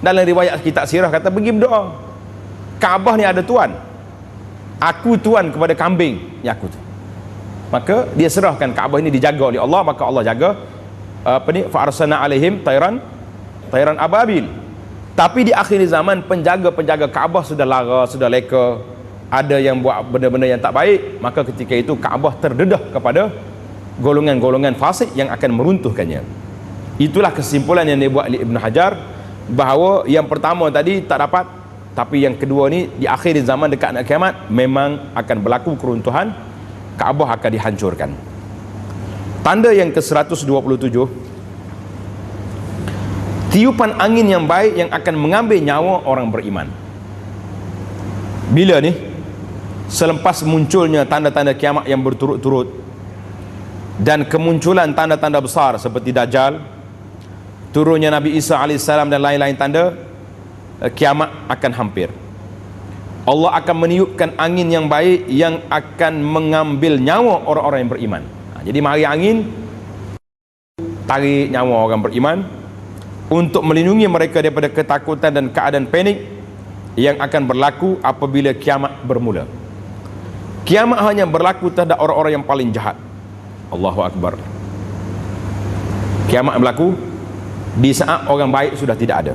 dalam riwayat kitab sirah kata pergi berdoa, Kaabah ni ada tuan, aku tuan kepada kambing yang aku tu. Maka dia serahkan Kaabah ini dijaga oleh Allah, maka Allah jaga fa arsalna alaihim tayran ababil. Tapi di akhir zaman penjaga-penjaga Kaabah sudah lara, sudah leka, ada yang buat benda-benda yang tak baik, maka ketika itu Kaabah terdedah kepada golongan-golongan fasik yang akan meruntuhkannya. Itulah kesimpulan yang dibuat oleh Ibn Hajar, bahawa yang pertama tadi tak dapat, tapi yang kedua ni di akhir zaman dekat nak kiamat memang akan berlaku keruntuhan, Kaabah akan dihancurkan. Tanda yang ke-127, tiupan angin yang baik yang akan mengambil nyawa orang beriman. Bila ni? Selepas munculnya tanda-tanda kiamat yang berturut-turut dan kemunculan tanda-tanda besar seperti Dajjal, turunnya Nabi Isa AS dan lain-lain tanda, kiamat akan hampir. Allah akan meniupkan angin yang baik yang akan mengambil nyawa orang-orang yang beriman. Jadi mari angin tarik nyawa orang beriman untuk melindungi mereka daripada ketakutan dan keadaan panik yang akan berlaku apabila kiamat bermula. Kiamat hanya berlaku terhadap orang-orang yang paling jahat. Allahu Akbar. Kiamat berlaku di saat orang baik sudah tidak ada.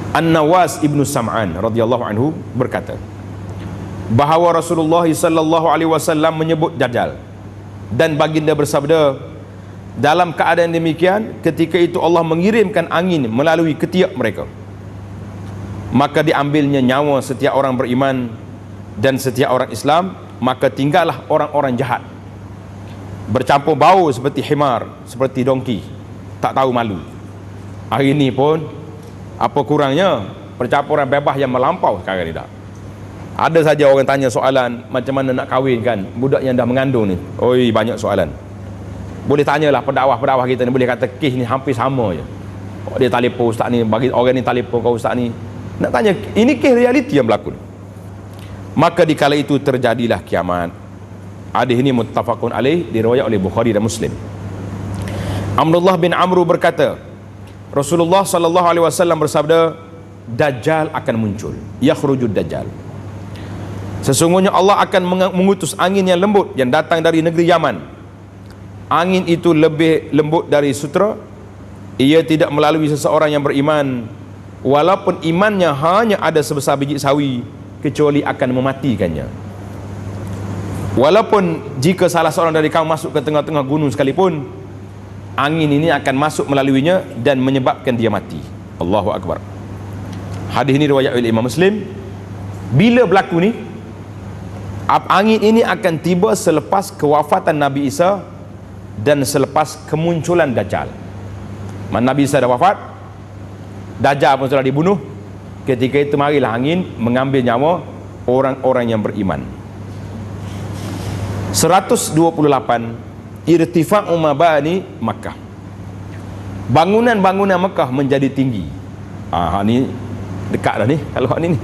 An-Nawas ibnu Sam'an radhiyallahu anhu berkata bahawa Rasulullah sallallahu alaihi wasallam menyebut Dajjal, dan baginda bersabda, dalam keadaan demikian, ketika itu Allah mengirimkan angin melalui ketiak mereka, maka diambilnya nyawa setiap orang beriman dan setiap orang Islam, maka tinggallah orang-orang jahat bercampur bau seperti himar, seperti dongki, tak tahu malu. Hari ini pun apa kurangnya percampuran bebas yang melampau sekarang ni dah. Ada saja orang tanya soalan macam mana nak kahwin kan budak yang dah mengandung ni. Oi, banyak soalan. Boleh tanyalah pendakwah-pendakwah kita ni, boleh kata kes ni hampir sama je. Dia telefon ustaz ni, bagi orang ni telefon kau ustaz ni, nak tanya, ini kes realiti yang berlaku. Maka di kala itu terjadilah kiamat. Hadis ini muttafaqun alaih, diriwayat oleh Bukhari dan Muslim. Abdullah bin Amr berkata, Rasulullah sallallahu alaihi wasallam bersabda, Dajjal akan muncul, yakhrujud Dajjal. Sesungguhnya Allah akan mengutus angin yang lembut yang datang dari negeri Yaman. Angin itu lebih lembut dari sutera. Ia tidak melalui seseorang yang beriman, walaupun imannya hanya ada sebesar biji sawi, kecuali akan mematikannya. Walaupun jika salah seorang dari kamu masuk ke tengah-tengah gunung sekalipun, angin ini akan masuk melaluinya dan menyebabkan dia mati. Allahu Akbar. Hadis ini riwayat oleh Imam Muslim. Bila berlaku ni? Angin ini akan tiba selepas kewafatan Nabi Isa dan selepas kemunculan Dajjal. Nabi Isa dah wafat, Dajjal pun sudah dibunuh. Ketika itu marilah angin mengambil nyawa orang-orang yang beriman. 128 irtifa'u mabani Makkah. Bangunan-bangunan Mekah menjadi tinggi. Ni dekat dah ni kalau ni.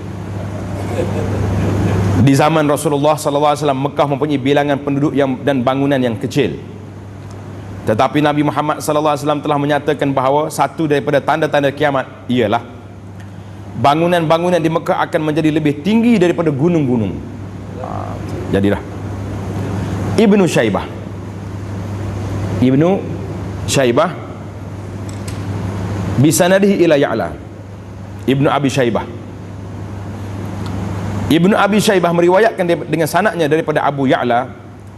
Di zaman Rasulullah sallallahu alaihi wasallam, Mekah mempunyai bilangan penduduk dan bangunan yang kecil. Tetapi Nabi Muhammad sallallahu alaihi wasallam telah menyatakan bahawa satu daripada tanda-tanda kiamat ialah bangunan-bangunan di Mekah akan menjadi lebih tinggi daripada gunung-gunung. Jadilah Ibnu Syaibah bisanadihi ila Ya'la. Ibnu Abi Syaibah meriwayatkan dengan sanadnya daripada Abu Ya'la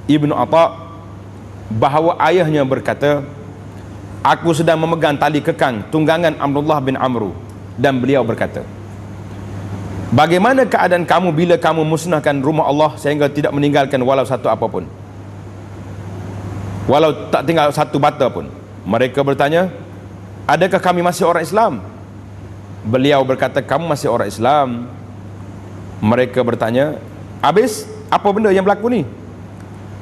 Ibnu Atha bahawa ayahnya berkata, aku sedang memegang tali kekang tunggangan Abdullah bin Amru, dan beliau berkata, bagaimana keadaan kamu bila kamu musnahkan rumah Allah sehingga tidak meninggalkan walau satu apapun, walau tak tinggal satu bata pun? Mereka bertanya, adakah kami masih orang Islam? Beliau berkata, kamu masih orang Islam. Mereka bertanya, habis apa benda yang berlaku ni?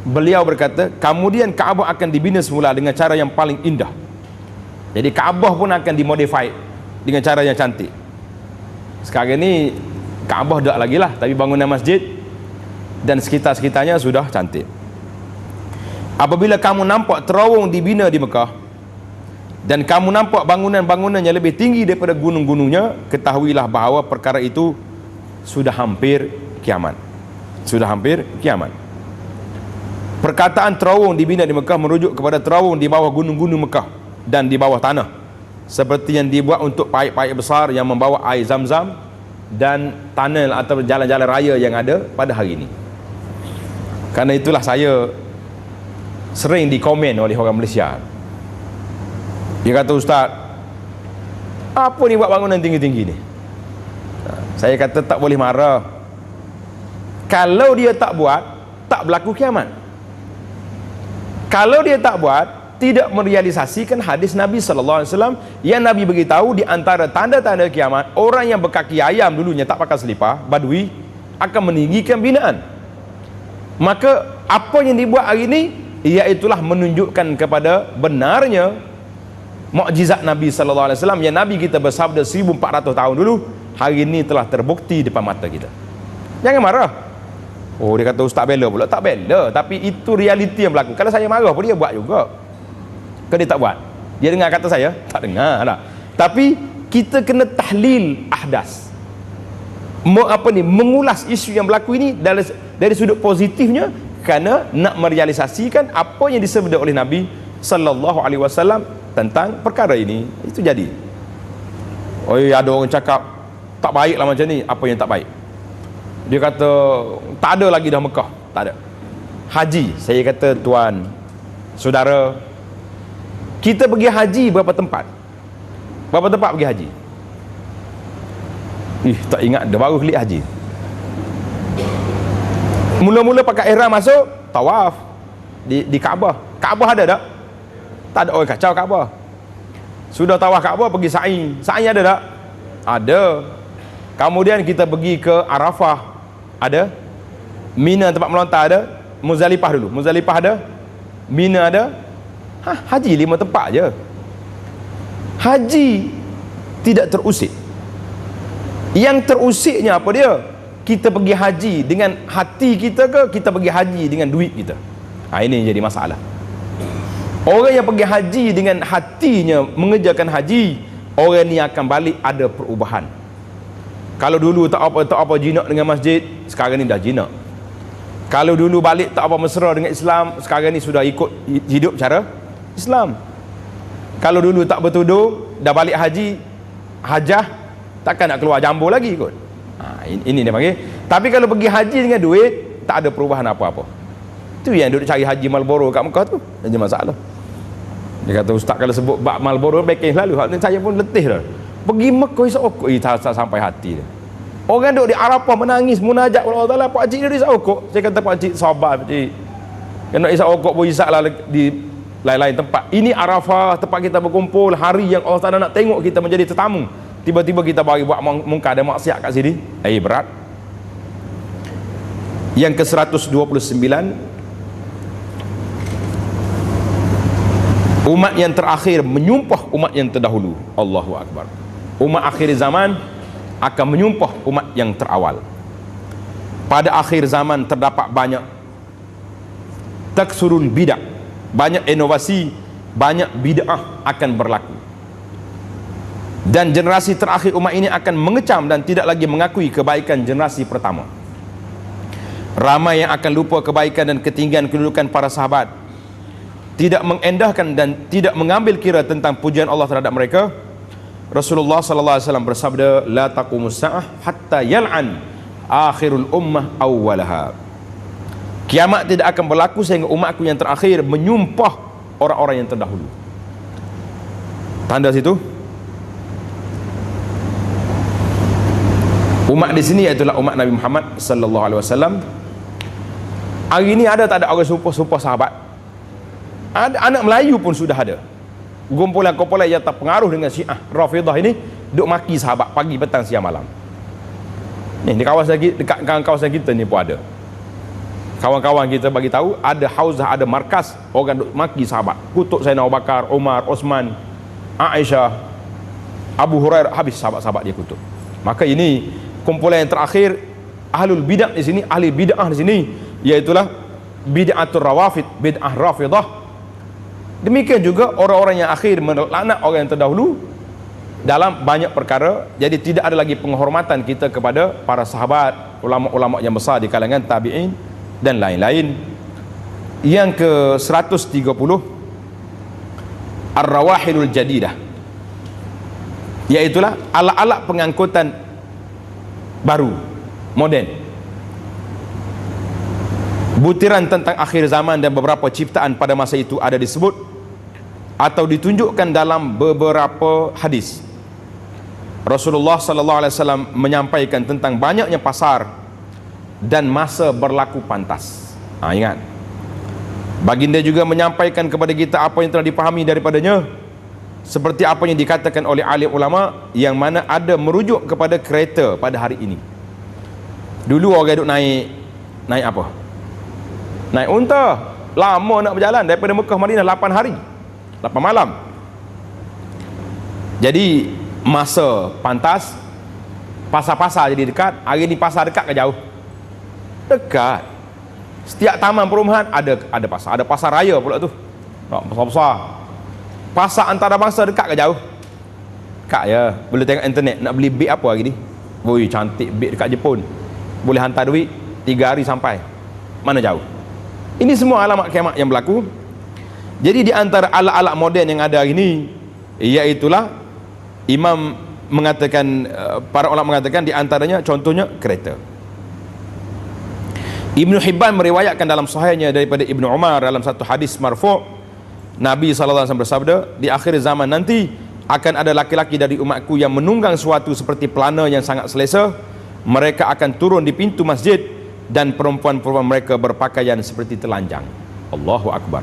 Beliau berkata, kemudian Kaabah akan dibina semula dengan cara yang paling indah. Jadi Kaabah pun akan dimodify dengan cara yang cantik. Sekarang ni Kaabah tak lagi lah, tapi bangunan masjid dan sekitar-sekitarnya sudah cantik. Apabila kamu nampak terowong dibina di Mekah dan kamu nampak bangunan-bangunan yang lebih tinggi daripada gunung-gunungnya, ketahuilah bahawa perkara itu sudah hampir kiamat. Sudah hampir kiamat. Perkataan terowong dibina di Mekah merujuk kepada terowong di bawah gunung-gunung Mekah dan di bawah tanah, seperti yang dibuat untuk paip-paip besar yang membawa air Zam-Zam dan tunnel atau jalan-jalan raya yang ada pada hari ini. Karena itulah saya sering dikomen oleh orang Malaysia. Dia kata, ustaz, apa ni buat bangunan tinggi-tinggi ni? Saya kata tak boleh marah. Kalau dia tak buat, tak berlaku kiamat. Kalau dia tak buat, tidak merealisasikan hadis Nabi sallallahu alaihi wasallam yang Nabi beritahu di antara tanda-tanda kiamat, orang yang berkaki ayam dulunya tak pakai selipar, badui, akan meninggikan binaan. Maka apa yang dibuat hari ini, iaitulah menunjukkan kepada benarnya mukjizat Nabi sallallahu alaihi wasallam yang Nabi kita bersabda 1400 tahun dulu, hari ini telah terbukti depan mata kita. Jangan marah. Oh, dia kata ustaz bela pula. Tak bela, tapi itu realiti yang berlaku. Kalau saya marah pun dia buat juga. Kalau dia tak buat, dia dengar kata saya? Tak dengar lah. Tapi kita kena tahlil ahdas, mengulas isu yang berlaku ini dari sudut positifnya, kerana nak merealisasikan apa yang disabda oleh Nabi sallallahu alaihi wasallam tentang perkara ini. Itu jadi. Oh, ada orang cakap tak baiklah macam ni. Apa yang tak baik? Dia kata tak ada lagi dah Mekah. Tak ada. Haji, saya kata tuan, saudara, kita pergi haji berapa tempat? Berapa tempat pergi haji? Tak ingat dah, baru klik haji. Mula-mula pakai ihram masuk, tawaf di Kaabah. Kaabah ada tak? Tak ada. Oh, kacau Kaabah. Sudah tawaf Kaabah, pergi sa'i. Sa'i ada tak? Ada. Kemudian kita pergi ke Arafah, ada. Mina tempat melontar ada. Muzdalifah dulu. Muzdalifah ada. Mina ada. Haji 5 tempat je. Haji tidak terusik. Yang terusiknya apa dia? Kita pergi haji dengan hati kita ke kita pergi haji dengan duit kita? Ini jadi masalah. Orang yang pergi haji dengan hatinya mengerjakan haji, orang ni akan balik ada perubahan. Kalau dulu tak apa jinak dengan masjid, sekarang ni dah jinak. Kalau dulu balik tak apa mesra dengan Islam, sekarang ni sudah ikut hidup cara Islam. Kalau dulu tak bertudung, dah balik haji, hajah, takkan nak keluar jambu lagi kot. Ini dia panggil. Tapi kalau pergi haji dengan duit, tak ada perubahan apa-apa. Itu yang duduk cari haji Marlboro kat Mekah tu, ada masalah. Dia kata, ustaz kalau sebut bab Marlboro backing selalu, saya pun letih dah. Pergi Mekah isap okok, tak sampai hati dia. Orang duduk di Arafah menangis munajat kepada Allah Taala, pak cik dia isap okok. Saya kata, pak cik sabar pak cik. Kena isap okok pun isap lah di lain-lain tempat. Ini Arafah, tempat kita berkumpul, hari yang Allah Ta'ala nak tengok kita menjadi tetamu. Tiba-tiba kita bagi buat mungkar dan maksiat kat sini. Berat. Yang ke-129, umat yang terakhir menyumpah umat yang terdahulu. Allahu Akbar. Umat akhir zaman akan menyumpah umat yang terawal. Pada akhir zaman terdapat banyak taksurul bidah, banyak inovasi, banyak bid'ah akan berlaku, dan generasi terakhir umat ini akan mengecam dan tidak lagi mengakui kebaikan generasi pertama. Ramai yang akan lupa kebaikan dan ketinggian kedudukan para sahabat, tidak mengendahkan dan tidak mengambil kira tentang pujian Allah terhadap mereka. Rasulullah sallallahu alaihi wasallam bersabda, la taqumus sa'ah hatta yal'an akhirul ummah awwalaha. Kiamat tidak akan berlaku sehingga umatku yang terakhir menyumpah orang-orang yang terdahulu. Tanda situ umat di sini iaitulah umat Nabi Muhammad sallallahu alaihi wasallam. Hari ini ada tak ada orang sumpah sahabat? Ada, anak Melayu pun sudah ada. Kumpulan-kumpulan yang terpengaruh dengan Syiah Rafidah ini duk maki sahabat pagi, petang, siang, malam. Ni di kawasan dekat kawasan kita ni pun ada. Kawan-kawan kita bagi tahu ada hauzah, ada markas orang duk maki sahabat, kutuk Sayyidina Abu Bakar, Umar, Osman, Aisyah, Abu Hurairah, habis sahabat-sahabat dia kutuk. Maka ini kumpulan yang terakhir ahlul bidah di sini, ahli bid'ah di sini, iaitulah bid'atul rawafid, bid'ah rafidah. Demikian juga orang-orang yang akhir melaknat orang yang terdahulu dalam banyak perkara. Jadi tidak ada lagi penghormatan kita kepada para sahabat, ulama-ulama yang besar di kalangan tabi'in dan lain-lain. Yang ke-130, ar-rawahilul jadidah, iaitulah alat-alat pengangkutan baru, moden. Butiran tentang akhir zaman dan beberapa ciptaan pada masa itu ada disebut atau ditunjukkan dalam beberapa hadis. Rasulullah sallallahu alaihi wasallam menyampaikan tentang banyaknya pasar dan masa berlaku pantas. Ingat, baginda juga menyampaikan kepada kita apa yang telah dipahami daripadanya, seperti apa yang dikatakan oleh alim ulama, yang mana ada merujuk kepada kereta pada hari ini. Dulu orang duk naik apa? Naik unta. Lama nak berjalan daripada Mekah Madinah 8 hari 8 malam. Jadi masa pantas, pasar-pasar jadi dekat. Hari ni pasar dekat ke jauh? Dekat. Setiap taman perumahan ada pasar. Ada pasar raya pula tu, besar-besar. Pasar antarabangsa dekat ke jauh? Dekat je. Boleh tengok internet. Nak beli beg apa hari ni? Woi, cantik beg dekat Jepun. Boleh hantar duit 3 hari sampai. Mana jauh? Ini semua alamat kiamat yang berlaku. Jadi di antara alat-alat moden yang ada hari ini, iaitulah imam mengatakan, para ulama mengatakan di antaranya contohnya kereta. Ibnu Hibban meriwayatkan dalam sahihnya daripada Ibnu Umar dalam satu hadis marfu', Nabi SAW bersabda, di akhir zaman nanti akan ada laki-laki dari umatku yang menunggang suatu seperti pelana yang sangat selesa. Mereka akan turun di pintu masjid dan perempuan-perempuan mereka berpakaian seperti telanjang. Allahu Akbar.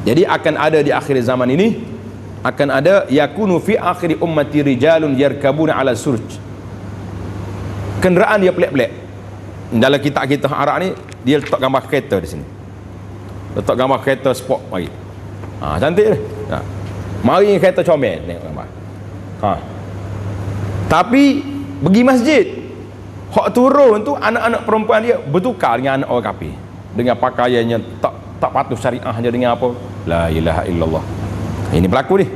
Jadi akan ada di akhir zaman ini, akan ada yakunu fi akhiri ummati rijalun yarkabuna ala surj. Kenderaan dia pelik-pelik. Dalam kitab kita Arab ni, dia letak gambar kereta di sini. Letak gambar kereta sport mari. Cantik dia. Mari kereta comel, tengok gambar. Tapi pergi masjid, hak turun tu anak-anak perempuan dia bertukar dengan anak orang kafir, dengan pakaiannya tak patuh syariahnya, dengan apa? La ilaha illallah. Ini berlaku ni.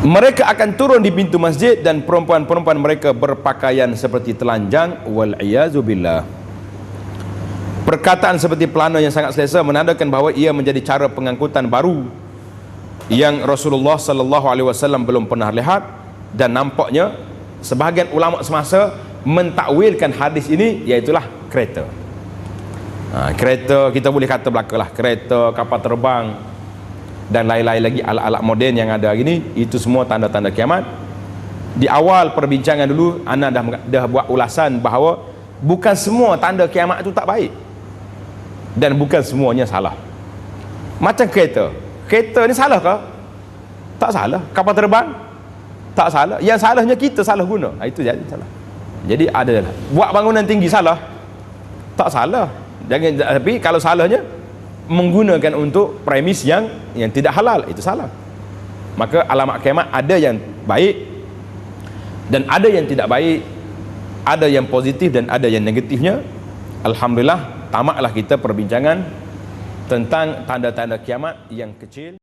Mereka akan turun di pintu masjid dan perempuan-perempuan mereka berpakaian seperti telanjang, wal iyazu billah. Perkataan seperti pelana yang sangat selesa menandakan bahawa ia menjadi cara pengangkutan baru yang Rasulullah sallallahu alaihi wasallam belum pernah lihat, dan nampaknya sebahagian ulama semasa mentakwilkan hadis ini, iaitulah kereta. Kereta kita boleh kata belakalah, kereta, kapal terbang dan lain-lain lagi alat-alat moden yang ada hari ini. Itu semua tanda-tanda kiamat. Di awal perbincangan dulu ana dah buat ulasan bahawa bukan semua tanda kiamat itu tak baik dan bukan semuanya salah. Macam kereta. Kereta ni salah ke? Tak salah. Kapal terbang? Tak salah. Yang salahnya kita salah guna. Itu jadi salah. Jadi adalah buat bangunan tinggi salah? Tak salah. Jangan, tapi kalau salahnya menggunakan untuk premis yang tidak halal, itu salah. Maka alamat kiamat ada yang baik dan ada yang tidak baik, ada yang positif dan ada yang negatifnya. Alhamdulillah, tamatlah kita perbincangan tentang tanda-tanda kiamat yang kecil.